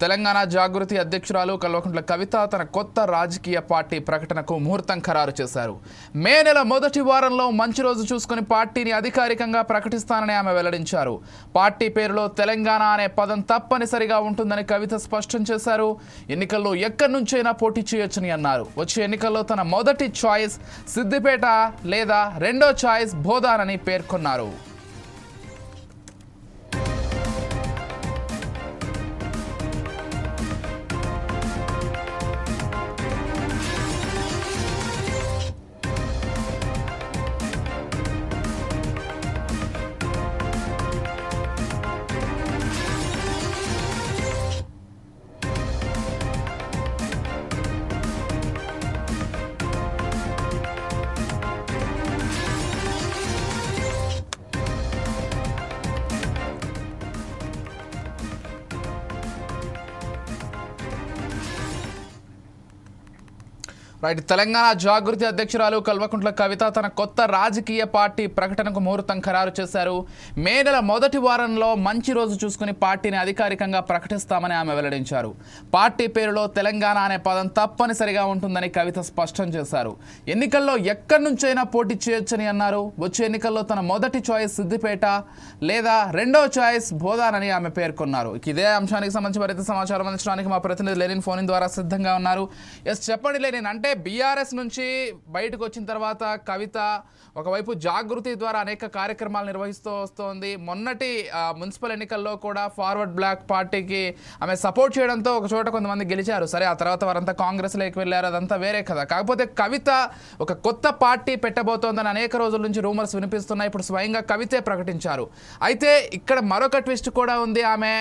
తెలంగాణ జాగృతి అధ్యక్షురాలు కల్వకుంట్ల కవిత తన కొత్త రాజకీయ పార్టీ ప్రకటనకు ముహూర్తం ఖరారు చేశారు. మే నెల మొదటి వారంలో మంచి రోజు చూసుకుని పార్టీని అధికారికంగా ప్రకటిస్తానని ఆమె వెల్లడించారు. పార్టీ పేరులో తెలంగాణ అనే పదం తప్పనిసరిగా ఉంటుందని కవిత స్పష్టం చేశారు. ఎన్నికల్లో ఎక్కడి నుంచైనా పోటీ చేయొచ్చని అన్నారు. వచ్చే ఎన్నికల్లో తన మొదటి చాయిస్ సిద్దిపేట లేదా రెండో చాయిస్ బోధానని పేర్కొన్నారు. రైట్. తెలంగాణ జాగృతి అధ్యక్షురాలు కల్వకుంట్ల కవిత తన కొత్త రాజకీయ పార్టీ ప్రకటనకు ముహూర్తం ఖరారు చేశారు. మే నెల మొదటి వారంలో మంచి రోజు చూసుకుని పార్టీని అధికారికంగా ప్రకటిస్తామని ఆమె వెల్లడించారు. పార్టీ పేరులో తెలంగాణ అనే పదం తప్పనిసరిగా ఉంటుందని కవిత స్పష్టం చేశారు. ఎన్నికల్లో ఎక్కడి నుంచైనా పోటీ చేయొచ్చని అన్నారు. వచ్చే ఎన్నికల్లో తన మొదటి చాయిస్ సిద్దిపేట లేదా రెండో చాయిస్ బోధానని ఆమె పేర్కొన్నారు. ఇదే అంశానికి సంబంధించి మరింత సమాచారం అందించడానికి మా ప్రతినిధి లెనిన్ ఫోన్ ద్వారా సిద్ధంగా ఉన్నారు. చెప్పండి లెనిన్, అంటే బీఆర్ఎస్ నుంచి బయటకు వచ్చిన తర్వాత కవిత ఒకవైపు జాగృతి ద్వారా అనేక కార్యక్రమాలు నిర్వహిస్తూ వస్తోంది. మొన్నటి మున్సిపల్ ఎన్నికల్లో కూడా ఫార్వర్డ్ బ్లాక్ పార్టీకి ఆమె సపోర్ట్ చేయడంతో ఒక చోట కొంతమంది గెలిచారు. సరే, ఆ తర్వాత వారంతా కాంగ్రెస్లోకి వెళ్ళారు, అదంతా వేరే కదా. కాకపోతే కవిత ఒక కొత్త పార్టీ పెట్టబోతోందని అనేక రోజుల నుంచి రూమర్స్ వినిపిస్తున్నాయి. ఇప్పుడు స్వయంగా కవితే ప్రకటించారు. అయితే ఇక్కడ మరొక ట్విస్ట్ కూడా ఉంది. ఆమె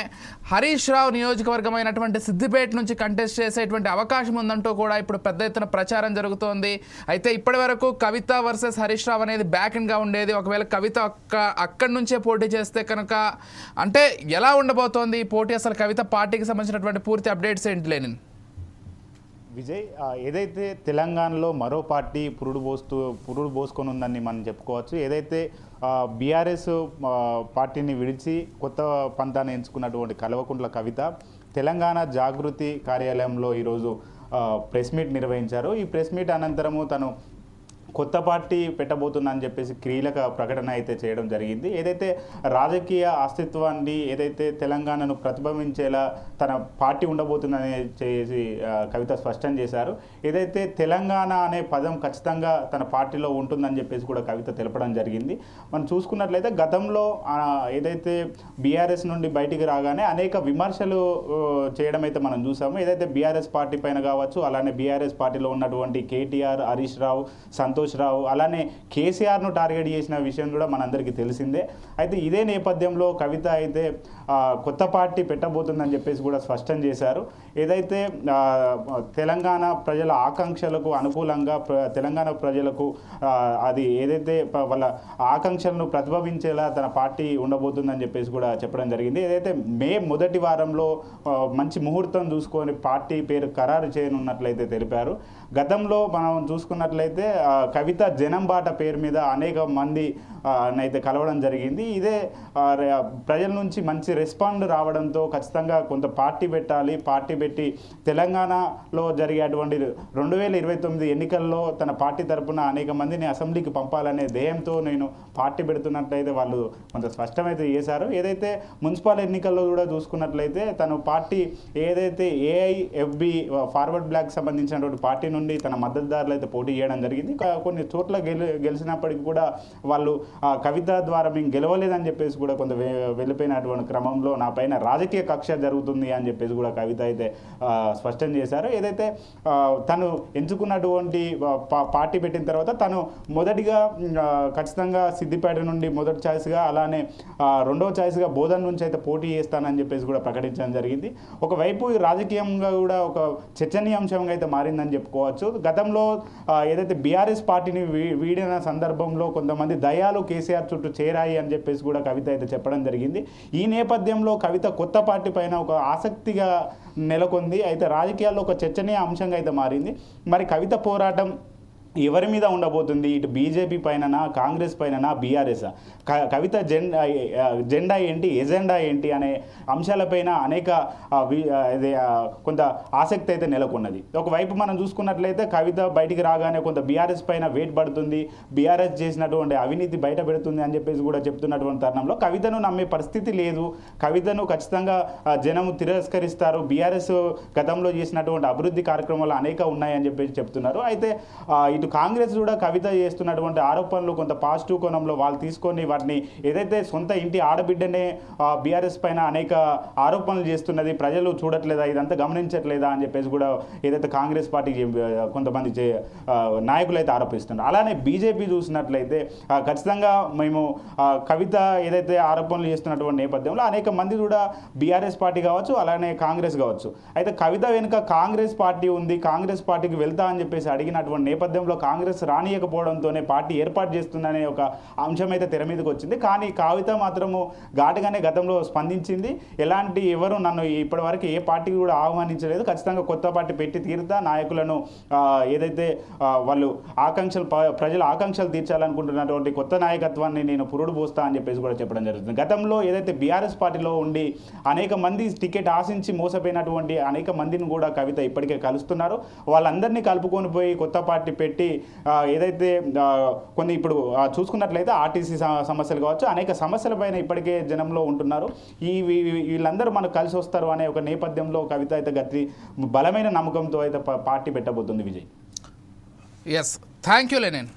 హరీష్ రావు నియోజకవర్గమైనటువంటి సిద్దిపేట నుంచి కంటెస్ట్ చేసేటువంటి అవకాశం ఉందంటూ కూడా ఇప్పుడు పెద్ద ఎత్తున ప్రచారం జరుగుతోంది. అయితే ఇప్పటి వరకు కవిత వర్సెస్ హరీష్ రావు అనేది బ్యాక్ అండ్ గా ఉండేది. ఒకవేళ కవిత అక్కడి నుంచే పోటీ చేస్తే కనుక అంటే ఎలా ఉండబోతోంది ఈ పోటీ? అసలు కవిత పార్టీకి సంబంధించినటువంటి పూర్తి అప్డేట్స్ ఏంటి లెనిన్? విజయ్, ఏదైతే తెలంగాణలో మరో పార్టీ పురుడు పోసుకొని ఉందని మనం చెప్పుకోవచ్చు. ఏదైతే బీఆర్ఎస్ పార్టీని విడిచి కొత్త పంతాన్ని ఎంచుకున్నటువంటి కల్వకుంట్ల కవిత తెలంగాణ జాగృతి కార్యాలయంలో ఈరోజు ప్రెస్ మీట్ నిర్వహించారు. ఈ ప్రెస్ మీట్ అనంతరము తను కొత్త పార్టీ పెట్టబోతుందని చెప్పేసి కీలక ప్రకటన అయితే చేయడం జరిగింది. ఏదైతే రాజకీయ అస్తిత్వాన్ని ఏదైతే తెలంగాణను ప్రతిబింబించేలా తన పార్టీ ఉండబోతుందని చేసి కవిత స్పష్టం చేశారు. ఏదైతే తెలంగాణ అనే పదం ఖచ్చితంగా తన పార్టీలో ఉంటుందని చెప్పేసి కూడా కవిత తెలపడం జరిగింది. మనం చూసుకున్నట్లయితే గతంలో ఏదైతే బీఆర్ఎస్ నుండి బయటికి రాగానే అనేక విమర్శలు చేయడం అయితే మనం చూసాము. ఏదైతే బీఆర్ఎస్ పార్టీ పైన కావచ్చు, అలానే బీఆర్ఎస్ పార్టీలో ఉన్నటువంటి కేటీఆర్, హరీష్ రావు, సంతోష్ రావు, అలానే కేసీఆర్ను టార్గెట్ చేసిన విషయం కూడా మనందరికీ తెలిసిందే. అయితే ఇదే నేపథ్యంలో కవిత అయితే కొత్త పార్టీ పెట్టబోతుందని చెప్పేసి కూడా స్పష్టం చేశారు. ఏదైతే తెలంగాణ ప్రజల ఆకాంక్షలకు అనుకూలంగా తెలంగాణ ప్రజలకు అది ఏదైతే వాళ్ళ ఆకాంక్షలను ప్రతిబింబించేలా తన పార్టీ ఉండబోతుందని చెప్పేసి కూడా చెప్పడం జరిగింది. ఏదైతే మే మొదటి వారంలో మంచి ముహూర్తం చూసుకొని పార్టీ పేరు ఖరారు చేయనున్నట్లయితే తెలిపారు. గతంలో మనం చూసుకున్నట్లయితే కవిత జనం బాట పేరు మీద అనేక మంది అయితే కలవడం జరిగింది. ఇదే ప్రజల నుంచి మంచి రెస్పాండ్ రావడంతో ఖచ్చితంగా కొంత పార్టీ పెట్టాలి, పార్టీ పెట్టి తెలంగాణలో జరిగేటువంటి 2029 ఎన్నికల్లో తన పార్టీ తరఫున అనేక మందిని అసెంబ్లీకి పంపాలనే ధ్యేయంతో నేను పార్టీ పెడుతున్నట్లయితే వాళ్ళు కొంత స్పష్టమైతే చేశారు. ఏదైతే మున్సిపల్ ఎన్నికల్లో కూడా చూసుకున్నట్లయితే తను పార్టీ ఏదైతే ఏఐఎఫ్బి ఫార్వర్డ్ బ్లాక్ సంబంధించినటువంటి పార్టీ నుండి తన మద్దతుదారులు అయితే పోటీ చేయడం జరిగింది. కొన్ని చోట్ల గెలిచినప్పటికీ కూడా వాళ్ళు కవిత ద్వారా మేము గెలవలేదని చెప్పేసి కూడా కొంత వెళ్ళిపోయినటువంటి క్రమంలో నా పైన రాజకీయ కక్ష జరుగుతుంది అని చెప్పేసి కూడా కవిత అయితే స్పష్టం చేశారు. ఏదైతే తను ఎంచుకున్నటువంటి పార్టీ పెట్టిన తర్వాత తను మొదటిగా ఖచ్చితంగా సిద్దిపేట నుండి మొదటి ఛాయిస్గా, అలానే రెండవ ఛాయిస్గా బోధన్ నుంచి అయితే పోటీ చేస్తానని చెప్పేసి కూడా ప్రకటించడం జరిగింది. ఒకవైపు రాజకీయంగా కూడా ఒక చర్చనీయాంశంగా అయితే మారిందని చెప్పుకోవచ్చు. గతంలో ఏదైతే బీఆర్ఎస్ పార్టీని వీడిన సందర్భంలో కొంతమంది దయాలు కేసీఆర్ చుట్టూ చేరాయి అని చెప్పేసి కూడా కవిత అయితే చెప్పడం జరిగింది. ఈ నేపథ్యంలో కవిత కొత్త పార్టీ పైన ఒక ఆసక్తిగా నెలకొంది. అయితే రాజకీయాల్లో ఒక చర్చనీయ అంశంగా అయితే మారింది. మరి కవిత పోరాటం ఎవరి మీద ఉండబోతుంది, ఇటు బీజేపీ పైననా, కాంగ్రెస్ పైననా, బీఆర్ఎస్, కవిత జెండా ఏంటి, ఎజెండా ఏంటి అనే అంశాలపైన అనేక కొంత ఆసక్తి అయితే నెలకొన్నది. ఒకవైపు మనం చూసుకున్నట్లయితే కవిత బయటికి రాగానే కొంత బీఆర్ఎస్ పైన వెయిట్ పడుతుంది, బీఆర్ఎస్ చేసినటువంటి అవినీతి బయట పెడుతుంది అని చెప్పేసి కూడా చెప్తున్నటువంటి తరుణంలో కవితను నమ్మే పరిస్థితి లేదు. కవితను ఖచ్చితంగా జనం తిరస్కరిస్తారు. బీఆర్ఎస్ గతంలో చేసినటువంటి అభివృద్ధి కార్యక్రమాలు అనేక ఉన్నాయని చెప్పేసి చెప్తున్నారు. అయితే ఇటు కాంగ్రెస్ కూడా కవిత చేస్తున్నటువంటి ఆరోపణలు కొంత పాజిటివ్ కోణంలో వాళ్ళు తీసుకొని వాటిని ఏదైతే సొంత ఇంటి ఆడబిడ్డనే బీఆర్ఎస్ పైన అనేక ఆరోపణలు చేస్తున్నది, ప్రజలు చూడట్లేదా, ఇదంతా గమనించట్లేదా అని చెప్పేసి కూడా ఏదైతే కాంగ్రెస్ పార్టీకి కొంతమంది నాయకులు అయితే ఆరోపిస్తున్నారు. అలానే బీజేపీ చూసినట్లయితే ఖచ్చితంగా మేము కవిత ఏదైతే ఆరోపణలు చేస్తున్నటువంటి నేపథ్యంలో అనేక మంది కూడా బీఆర్ఎస్ పార్టీ కావచ్చు, అలానే కాంగ్రెస్ కావచ్చు, అయితే కవిత వెనుక కాంగ్రెస్ పార్టీ ఉంది, కాంగ్రెస్ పార్టీకి వెళ్తా అని చెప్పేసి అడిగినటువంటి నేపథ్యంలో కాంగ్రెస్ రానియకపోవడంతోనే పార్టీ ఏర్పాటు చేస్తుందనే ఒక అంశం అయితే తెర మీదకి వచ్చింది. కానీ కవిత మాత్రము ఘాటుగానే గతంలో స్పందించింది. ఎవరు నన్ను ఇప్పటివరకు ఏ పార్టీకి కూడా ఆహ్వానించలేదు, ఖచ్చితంగా కొత్త పార్టీ పెట్టి తీరుతా, నాయకులను ఏదైతే వాళ్ళు ప్రజల ఆకాంక్షలు తీర్చాలనుకుంటున్నటువంటి కొత్త నాయకత్వాన్ని నేను పురుడు పోస్తా అని చెప్పేసి కూడా చెప్పడం జరుగుతుంది. గతంలో ఏదైతే బీఆర్ఎస్ పార్టీలో ఉండి అనేక మంది టికెట్ ఆశించి మోసపోయినటువంటి అనేక మందిని కూడా కవిత ఇప్పటికే కలుస్తున్నారు. వాళ్ళందరినీ కలుపుకొని పోయి కొత్త పార్టీ పెట్టి ఏదైతే కొన్ని ఇప్పుడు చూసుకున్నట్లయితే ఆర్టీసీ సమస్యలు కావచ్చు, అనేక సమస్యల పైన ఇప్పటికే జనంలో ఉంటున్నారు. వీళ్ళందరూ మనకు కలిసి వస్తారు అనే ఒక నేపథ్యంలో కవిత అయితే బలమైన నమ్మకంతో అయితే పార్టీ పెట్టబోతుంది. Vijay. Yes, thank you Lenin.